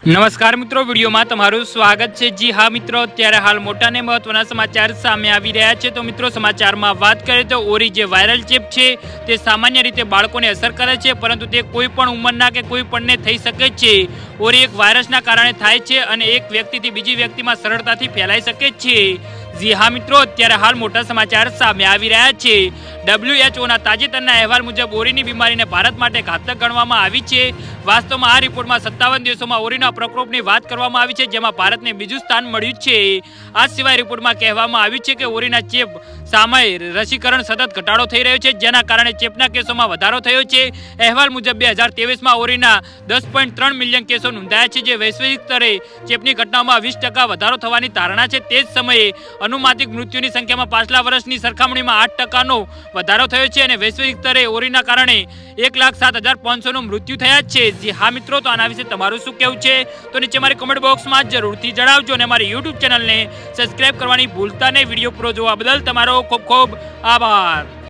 નમસ્કાર મિત્રો, વિડીયોમાં તમારું સ્વાગત છે। જી હા મિત્રો, અત્યારે હાલ મોટા ને મહત્વના સમાચાર સામે આવી રહ્યા છે। તો મિત્રો, સમાચારમાં વાત કરીએ તો ઓરી જે વાયરલ ચેપ છે તે સામાન્ય રીતે બાળકોને અસર કરે છે, પરંતુ તે કોઈ પણ ઉંમરના કે કોઈ પણને થઈ શકે છે। ઓરી એક વાયરસના કારણે થાય છે અને એક વ્યક્તિથી બીજી વ્યક્તિમાં સરળતાથી ફેલાઈ શકે છે। જી હા મિત્રો, અત્યારે હાલ મોટા સમાચાર સામે આવી રહ્યા છે। WHOના તાજેતરના અહેવાલ મુજબ ઓરીની બીમારીને ભારત માટે ઘાતક ગણવામાં આવી છે। વાસ્તવમાં આ રિપોર્ટમાં 57 દેશોમાં ઓરીના પ્રકોપની વાત કરવામાં આવી છે, જેમાં ભારતને બીજું સ્થાન મળ્યું છે। આ સિવાય રિપોર્ટમાં કહેવામાં આવ્યું છે કે ઓરીના ચેપ સામે રસીકરણ સતત ઘટાડો થઈ રહ્યો છે, જેના કારણે ચેપના કેસોમાં વધારો થયો છે। અહેવાલ મુજબ 2023માં ઓરીના 10.3 મિલિયન કેસો નોંધાયા છે, જે વૈશ્વિક સ્તરે ચેપની ઘટનાઓમાં 20% વધારો થવાની ધારણા છે। તે જ સમયે અનુમાનિત મૃત્યુની સંખ્યામાં પાછલા વર્ષની સરખામણીમાં 8%નો વધારો થયો છે અને વૈશ્વિક સ્તરે ઓરીના કારણે 1,07,500નું મૃત્યુ થયા છે। જી હા મિત્રો, તો આના વિશે તમારું શું કહેવું છે તો નીચે મારી કમેન્ટ બોક્સમાં જરૂરથી જણાવજો અને અમારી યુટ્યુબ ચેનલને સબસ્ક્રાઇબ કરવાની ભૂલતા નહીં। વિડીયો પૂરો જોવા બદલ તમારો ખૂબ ખૂબ આભાર।